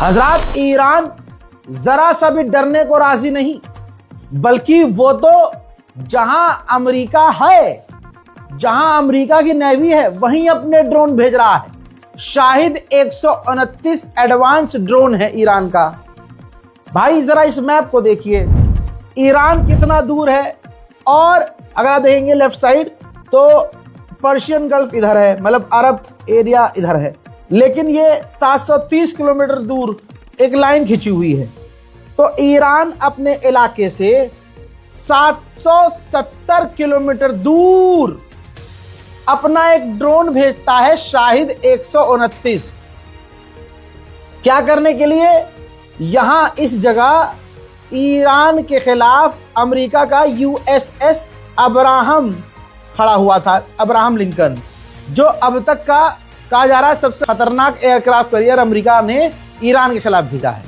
हजरात, ईरान जरा सा भी डरने को राजी नहीं, बल्कि वो तो जहां अमेरिका है, जहां अमेरिका की नेवी है, वहीं अपने ड्रोन भेज रहा है। शाहिद 129 एडवांस ड्रोन है ईरान का। भाई जरा इस मैप को देखिए, ईरान कितना दूर है। और अगर आप देखेंगे लेफ्ट साइड तो पर्शियन गल्फ इधर है, मतलब अरब एरिया इधर है, लेकिन ये 730 किलोमीटर दूर एक लाइन खिंची हुई है। तो ईरान अपने इलाके से 770 किलोमीटर दूर अपना एक ड्रोन भेजता है, शाहिद 129। क्या करने के लिए? यहां इस जगह ईरान के खिलाफ अमेरिका का यूएसएस अब्राहम खड़ा हुआ था, अब्राहम लिंकन, जो अब तक का कहा जा रहा है सबसे खतरनाक एयरक्राफ्ट कैरियर अमेरिका ने ईरान के खिलाफ भेजा है।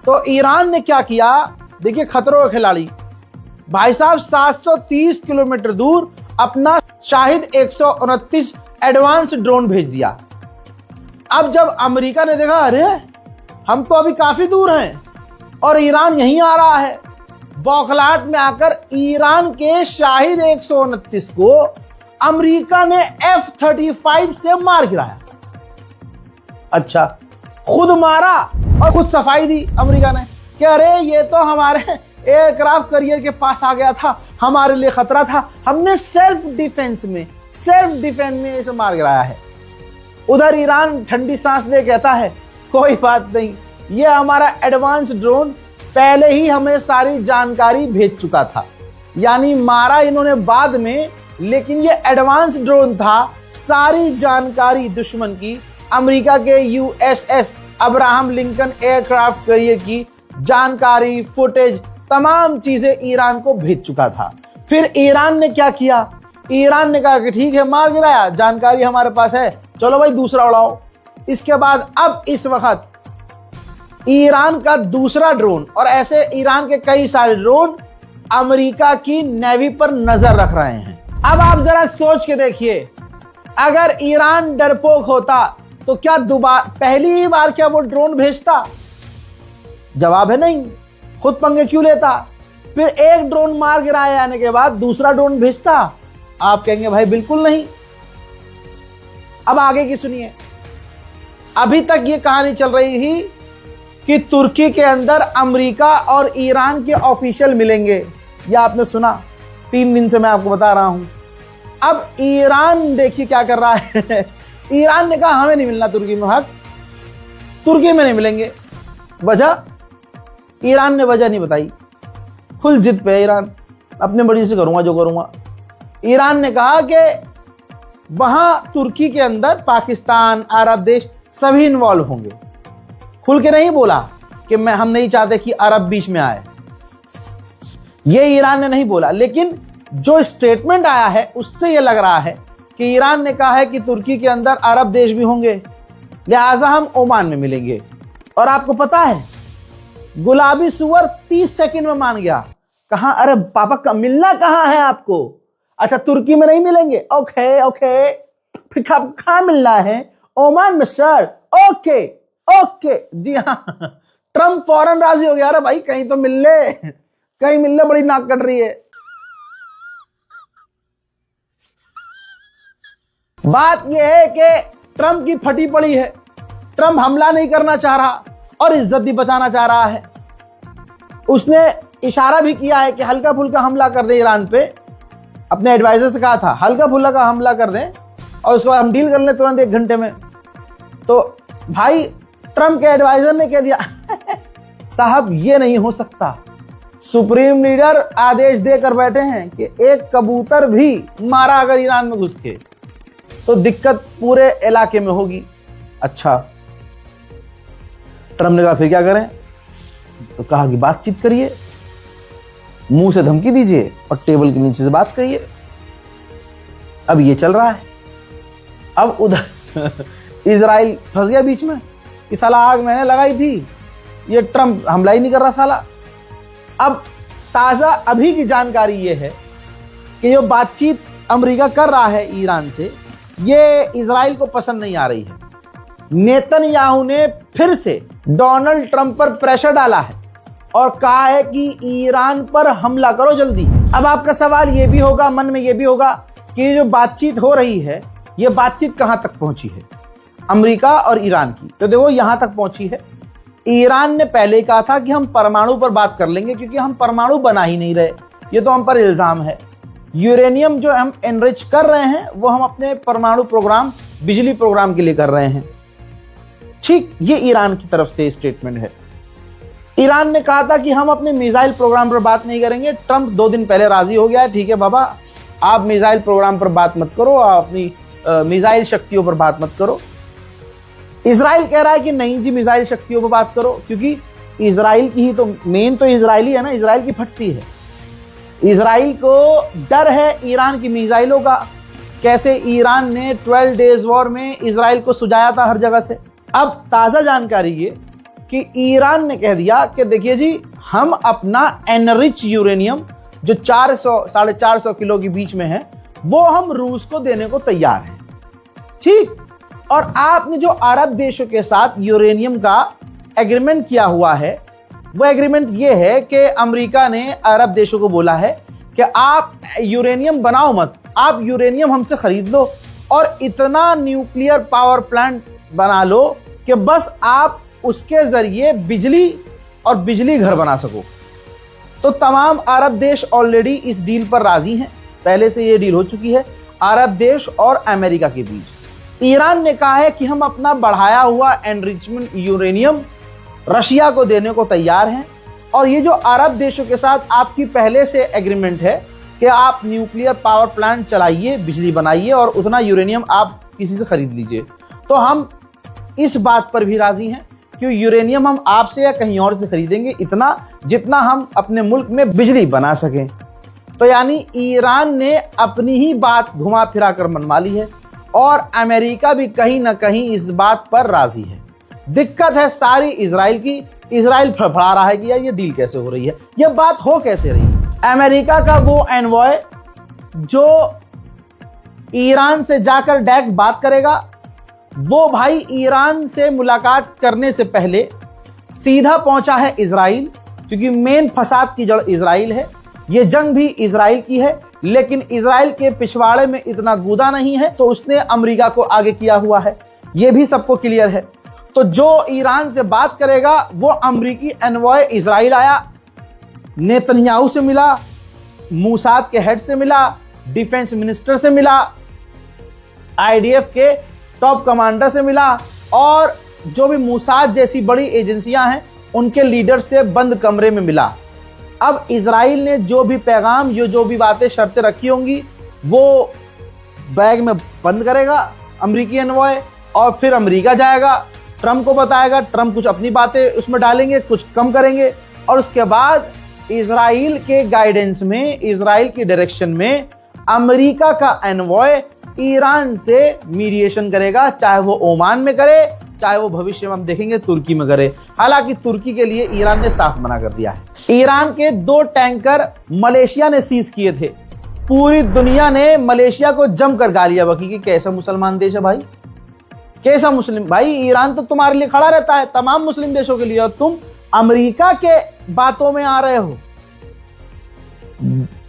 तो ईरान ने क्या किया, देखिए खतरों के खिलाड़ी भाई साहब, 730 किलोमीटर दूर अपना शाहिद 129 एडवांस ड्रोन भेज दिया। अब जब अमेरिका ने देखा, अरे हम तो अभी काफी दूर हैं और ईरान यहीं आ रहा है, बौखलाहट में आकर ईरान के शाहिद 129 को अमेरिका ने F-35 से मार गिराया। अच्छा, खुद मारा और खुद सफाई दी अमेरिका ने कि अरे ये तो हमारे एयरक्राफ्ट कैरियर के पास आ गया था, हमारे लिए खतरा था, हमने सेल्फ डिफेंस में इसे मार गिराया है। उधर ईरान ठंडी सांस ले कहता है, कोई बात नहीं, ये हमारा एडवांस ड्रोन पहले ही हमें सारी जानकारी भेज चुका था। यानी मारा इन्होंने बाद में, लेकिन ये एडवांस ड्रोन था, सारी जानकारी दुश्मन की, अमेरिका के USS Abraham Lincoln aircraft carrier की जानकारी, फुटेज, तमाम चीजें ईरान को भेज चुका था। फिर ईरान ने क्या किया? ईरान ने कहा कि ठीक है, मार गिराया, जानकारी हमारे पास है, चलो भाई दूसरा उड़ाओ। इसके बाद अब इस वक्त ईरान का दूसरा ड्रोन, और ऐसे ईरान के कई सारे ड्रोन अमेरिका की नेवी पर नजर रख रहे हैं। अब आप जरा सोच के देखिए, अगर ईरान डरपोक होता तो क्या पहली ही बार क्या वो ड्रोन भेजता? जवाब है नहीं। खुद पंगे क्यों लेता? फिर एक ड्रोन मार गिराए आने के बाद दूसरा ड्रोन भेजता? आप कहेंगे भाई बिल्कुल नहीं। अब आगे की सुनिए। अभी तक ये कहानी चल रही थी कि तुर्की के अंदर अमेरिका और ईरान के ऑफिशियल मिलेंगे, या आपने सुना? 3 दिन से मैं आपको बता रहा हूं। अब ईरान देखिए क्या कर रहा है। ईरान ने कहा हमें नहीं मिलना तुर्की में हक, तुर्की में नहीं मिलेंगे। वजह? ईरान ने वजह नहीं बताई, फुल जिद पे ईरान, अपने मर्जी से करूंगा जो करूंगा। ईरान ने कहा कि वहां तुर्की के अंदर पाकिस्तान, अरब देश सभी इन्वॉल्व होंगे। खुल के नहीं बोला कि हम नहीं चाहते कि अरब बीच में आए, ये ईरान ने नहीं बोला, लेकिन जो स्टेटमेंट आया है उससे यह लग रहा है कि ईरान ने कहा है कि तुर्की के अंदर अरब देश भी होंगे, लिहाजा हम ओमान में मिलेंगे। और आपको पता है, गुलाबी सुअर 30 सेकंड में मान गया। कहां? अरे पापा का मिलना कहां है आपको? अच्छा, तुर्की में नहीं मिलेंगे, ओके ओके, फिर कहां मिलना है? ओमान में सर, ओके ओके, जी हाँ। ट्रम्प फौरन राजी हो गया, अरे भाई कहीं तो मिल ले, कहीं मिल ले, बड़ी नाक कट रही है। बात यह है कि ट्रम्प की फटी पड़ी है, ट्रम्प हमला नहीं करना चाह रहा और इज्जत भी बचाना चाह रहा है। उसने इशारा भी किया है कि हल्का फुल्का हमला कर दे ईरान पे, अपने एडवाइजर से कहा था हल्का फुल्का हमला कर दें और उसके बाद हम डील कर लें तुरंत 1 घंटे में। तो भाई ट्रम्प के एडवाइजर ने कह दिया साहब ये नहीं हो सकता, सुप्रीम लीडर आदेश देकर बैठे हैं कि एक कबूतर भी मारा अगर ईरान में घुस के तो दिक्कत पूरे इलाके में होगी। अच्छा, ट्रम्प ने कहा फिर क्या करें? तो कहा कि बातचीत करिए, मुंह से धमकी दीजिए और टेबल के नीचे से बात करिए। अब ये चल रहा है। अब उधर इजराइल फंस गया बीच में कि साला आग मैंने लगाई थी, ये ट्रम्प हमला ही नहीं कर रहा साला। अब ताजा अभी की जानकारी ये है कि जो बातचीत अमेरिका कर रहा है ईरान से, ये इजराइल को पसंद नहीं आ रही है। नेतन्याहू ने फिर से डोनाल्ड ट्रंप पर प्रेशर डाला है और कहा है कि ईरान पर हमला करो जल्दी। अब आपका सवाल ये भी होगा, मन में ये भी होगा कि ये जो बातचीत हो रही है, ये बातचीत कहां तक पहुंची है, अमेरिका और ईरान की। तो देखो यहां तक पहुंची है। ईरान ने पहले कहा था कि हम परमाणु पर बात कर लेंगे, क्योंकि हम परमाणु बना ही नहीं रहे, ये तो हम पर इल्जाम है। यूरेनियम जो हम एनरिच कर रहे हैं वो हम अपने परमाणु प्रोग्राम, बिजली प्रोग्राम के लिए कर रहे हैं। ठीक, ये ईरान की तरफ से स्टेटमेंट है। ईरान ने कहा था कि हम अपने मिसाइल प्रोग्राम पर बात नहीं करेंगे। ट्रंप 2 दिन पहले राजी हो गया है, ठीक है बाबा, आप मिसाइल प्रोग्राम पर बात मत करो, आप अपनी मिसाइल शक्तियों पर बात मत करो। इजराइल कह रहा है कि नहीं जी, मिसाइल शक्तियों पर बात करो, क्योंकि इजराइल की ही तो मेन तो इजराइली है ना, इजराइल की फटती है। इजराइल को डर है ईरान की मिसाइलों का। कैसे ईरान ने 12 डेज वॉर में इजराइल को सुझाया था हर जगह से। अब ताज़ा जानकारी ये कि ईरान ने कह दिया कि देखिए जी, हम अपना एनरिच यूरेनियम जो 400-450 किलो के बीच में है, वो हम रूस को देने को तैयार हैं। ठीक, और आपने जो अरब देशों के साथ यूरेनियम का एग्रीमेंट किया हुआ है, वो एग्रीमेंट ये है कि अमेरिका ने अरब देशों को बोला है कि आप यूरेनियम बनाओ मत, आप यूरेनियम हमसे खरीद लो और इतना न्यूक्लियर पावर प्लांट बना लो कि बस आप उसके जरिए बिजली और बिजली घर बना सको। तो तमाम अरब देश ऑलरेडी इस डील पर राजी हैं, पहले से ये डील हो चुकी है अरब देश और अमेरिका के बीच। ईरान ने कहा है कि हम अपना बढ़ाया हुआ एनरिचमेंट यूरेनियम रशिया को देने को तैयार हैं, और ये जो अरब देशों के साथ आपकी पहले से एग्रीमेंट है कि आप न्यूक्लियर पावर प्लांट चलाइए, बिजली बनाइए और उतना यूरेनियम आप किसी से खरीद लीजिए, तो हम इस बात पर भी राजी हैं कि यूरेनियम हम आपसे या कहीं और से खरीदेंगे, इतना जितना हम अपने मुल्क में बिजली बना सकें। तो यानी ईरान ने अपनी ही बात घुमा फिरा कर मनवा ली है और अमेरिका भी कहीं ना कहीं इस बात पर राजी है। दिक्कत है सारी इजराइल की। इजराइल फड़फड़ा रहा है कि यार ये डील कैसे हो रही है, ये बात हो कैसे रही है। अमेरिका का वो एनवॉय जो ईरान से जाकर डायरेक्ट बात करेगा, वो भाई ईरान से मुलाकात करने से पहले सीधा पहुंचा है इजराइल, क्योंकि मेन फसाद की जड़ इजराइल है। ये जंग भी इजराइल की है, लेकिन इजराइल के पिछवाड़े में इतना गूदा नहीं है, तो उसने अमेरिका को आगे किया हुआ है, ये भी सबको क्लियर है। तो जो ईरान से बात करेगा वो अमेरिकी एनवॉय इजराइल आया, नेतन्याहू से मिला, मूसाद के हेड से मिला, डिफेंस मिनिस्टर से मिला, आईडीएफ के टॉप कमांडर से मिला, और जो भी मूसाद जैसी बड़ी एजेंसियां हैं उनके लीडर से बंद कमरे में मिला। अब इजराइल ने जो भी पैगाम, जो भी बातें, शर्तें रखी होंगी, वो बैग में बंद करेगा अमेरिकी एनवॉय, और फिर अमेरिका जाएगा, ट्रंप को बताएगा, ट्रंप कुछ अपनी बातें उसमें डालेंगे, कुछ कम करेंगे, और उसके बाद इजराइल के गाइडेंस में, इजराइल की डायरेक्शन में अमेरिका का एनवॉय ईरान से मीडिएशन करेगा, चाहे वो ओमान में करे, चाहे वो भविष्य में हम देखेंगे तुर्की में करे। हालांकि तुर्की के लिए ईरान ने साफ मना कर दिया है। ईरान के 2 टैंकर मलेशिया ने सीज किए थे। पूरी दुनिया ने मलेशिया को जमकर गालियां बकी कि कैसा मुसलमान देश है भाई, कैसा मुस्लिम भाई। ईरान तो तुम्हारे लिए खड़ा रहता है, तमाम मुस्लिम देशों के लिए, और तुम अमेरिका के बातों में आ रहे हो।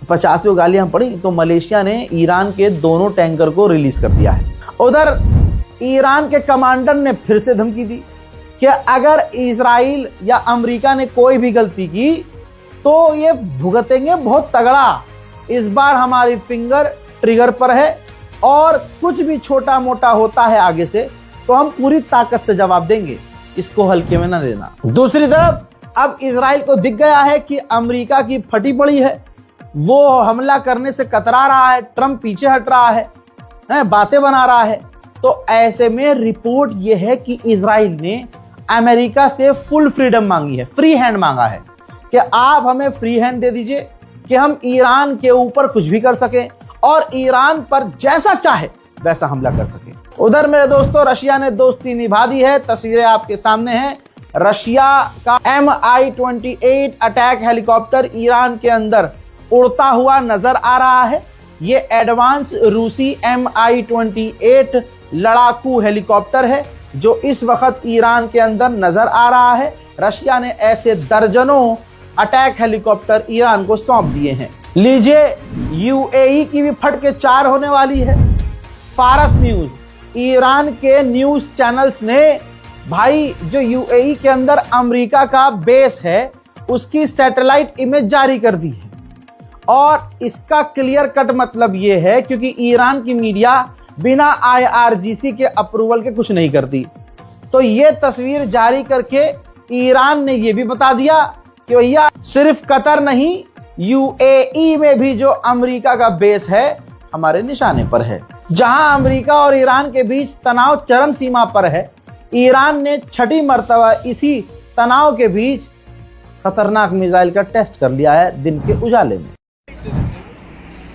50 गालियां पड़ी तो मलेशिया ने ईरान के दोनों टैंकर को रिलीज कर दिया है। उधर ईरान के कमांडर ने फिर से धमकी दी कि अगर इजराइल या अमेरिका ने कोई भी गलती की तो ये भुगतेंगे बहुत तगड़ा। इस बार हमारी फिंगर ट्रिगर पर है, और कुछ भी छोटा मोटा होता है आगे से तो हम पूरी ताकत से जवाब देंगे, इसको हल्के में ना लेना। दूसरी तरफ अब इजराइल को दिख गया है कि अमेरिका की फटी पड़ी है, वो हमला करने से कतरा रहा है, ट्रंप पीछे हट रहा है, बातें बना रहा है। तो ऐसे में रिपोर्ट यह है कि इजराइल ने अमेरिका से फुल फ्रीडम मांगी है, फ्री हैंड मांगा है कि आप हमें फ्री हैंड दे दीजिए कि हम ईरान के ऊपर कुछ भी कर सकें और ईरान पर जैसा चाहे वैसा हमला कर सके। उधर मेरे दोस्तों रशिया ने दोस्ती निभा दी है। तस्वीरें आपके सामने हैं। रशिया का Mi-28 अटैक हेलीकॉप्टर ईरान के अंदर उड़ता हुआ नजर आ रहा है। ये एडवांस रूसी Mi-28 लड़ाकू हेलीकॉप्टर है जो इस वक्त ईरान के अंदर नजर आ रहा है। रशिया ने ऐसे दर्जनों अटैक हेलीकॉप्टर ईरान को सौंप दिए हैं। लीजिए, यूएई की भी फट के 4 होने वाली है। फारस न्यूज, ईरान के न्यूज चैनल्स ने भाई जो यूएई के अंदर अमेरिका का बेस है उसकी सैटेलाइट इमेज जारी कर दी है। और इसका क्लियर कट मतलब यह है, क्योंकि ईरान की मीडिया बिना IRGC के अप्रूवल के कुछ नहीं करती, तो ये तस्वीर जारी करके ईरान ने यह भी बता दिया कि भैया सिर्फ कतर नहीं, यूएई में भी जो अमेरिका का बेस है हमारे निशाने पर है। जहां अमेरिका और ईरान के बीच तनाव चरम सीमा पर है, ईरान ने 6ठी मर्तबा इसी तनाव के बीच खतरनाक मिसाइल का टेस्ट कर लिया है दिन के उजाले में।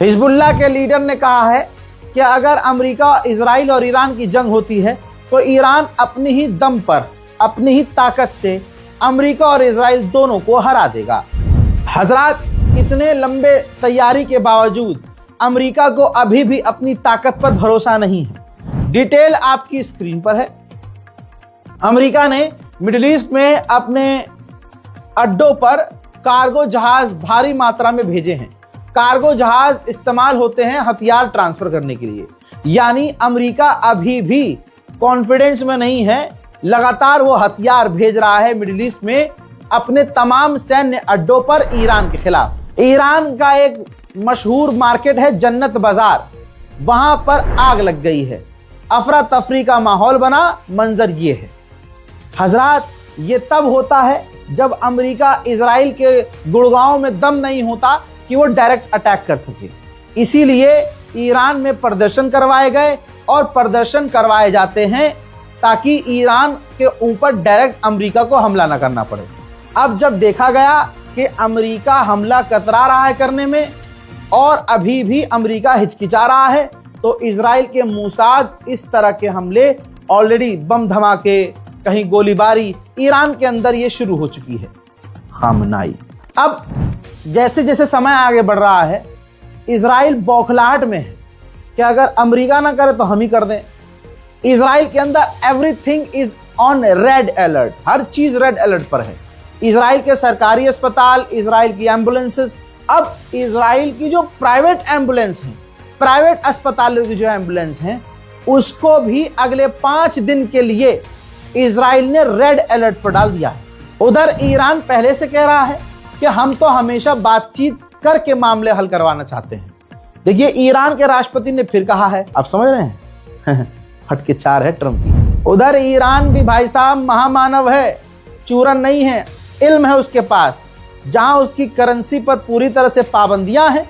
हिजबुल्लाह के लीडर ने कहा है कि अगर अमेरिका, इजराइल और ईरान की जंग होती है तो ईरान अपनी ही दम पर, अपनी ही ताकत से अमेरिका और इजराइल दोनों को हरा देगा। हजरात, इतने लंबे तैयारी के बावजूद अमेरिका को अभी भी अपनी ताकत पर भरोसा नहीं है। डिटेल आपकी स्क्रीन पर है। अमेरिका ने मिडिल ईस्ट में अपने अड्डों पर कार्गो जहाज भारी मात्रा में भेजे हैं। कार्गो जहाज इस्तेमाल होते हैं हथियार ट्रांसफर करने के लिए, यानी अमेरिका अभी भी कॉन्फिडेंस में नहीं है। लगातार वो हथियार भेज रहा है मिडिल ईस्ट में अपने तमाम सैन्य अड्डों पर ईरान के खिलाफ। ईरान का एक मशहूर मार्केट है जन्नत बाजार, वहां पर आग लग गई है, अफरा तफरी का माहौल बना। मंजर ये है हजरात, ये तब होता है जब अमेरिका इजराइल के गुड़गांव में दम नहीं होता कि वो डायरेक्ट अटैक कर सके। इसीलिए ईरान में प्रदर्शन करवाए गए और प्रदर्शन करवाए जाते हैं ताकि ईरान के ऊपर डायरेक्ट अमेरिका को हमला न करना पड़े। अब जब देखा गया कि अमेरिका हमला कतरा रहा है करने में और अभी भी अमेरिका हिचकिचा रहा है, तो इजराइल के मोसाद इस तरह के हमले ऑलरेडी बम धमाके, कहीं गोलीबारी ईरान के अंदर ये शुरू हो चुकी है। खामनाई अब जैसे जैसे समय आगे बढ़ रहा है, इजराइल बौखलाहट में है कि अगर अमेरिका ना करे तो हम ही कर दें। इजराइल के अंदर everything is on red alert, हर चीज रेड अलर्ट पर है। इजराइल के सरकारी अस्पताल, इजराइल की एम्बुलेंसेस, अब इजराइल की जो प्राइवेट एम्बुलेंस हैं, प्राइवेट अस्पतालों की जो एम्बुलेंस हैं, उसको भी अगले 5 दिन के लिए इजराइल ने रेड अलर्ट पर डाल दिया है। उधर ईरान पहले से कह रहा है कि हम तो हमेशा बातचीत करके मामले हल करवाना चाहते हैं। देखिए, ईरान के राष्ट्रपति ने फिर कहा है, आप समझ रहे हैं फटके 4 है ट्रंप की। उधर ईरान भी भाई साहब महामानव है, चूरन नहीं है, इल्म है उसके पास। जहां उसकी करेंसी पर पूरी तरह से पाबंदियां हैं।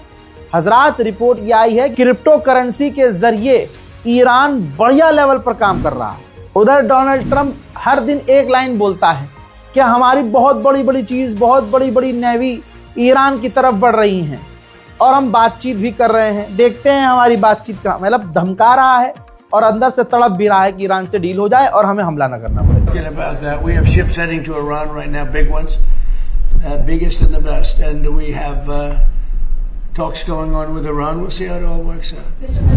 हजरात, रिपोर्ट यह आई है क्रिप्टो करेंसी के जरिए ईरान बढ़िया लेवल पर काम कर रहा है। उधर डोनाल्ड ट्रंप हर दिन एक लाइन बोलता है कि हमारी बहुत बड़ी बड़ी चीज, बहुत बड़ी बड़ी नेवी ईरान की तरफ बढ़ रही हैं और हम बातचीत भी कर रहे हैं। देखते हैं हमारी बातचीत का, मतलब धमका रहा है और अंदर से तड़प भी रहा है कि ईरान से डील हो जाए और हमें हमला न करना पड़े।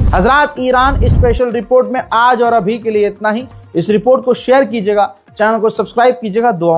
हजरात, ईरान स्पेशल रिपोर्ट में आज और अभी के लिए इतना ही। इस रिपोर्ट को शेयर कीजिएगा, चैनल को सब्सक्राइब कीजिएगा। दुआ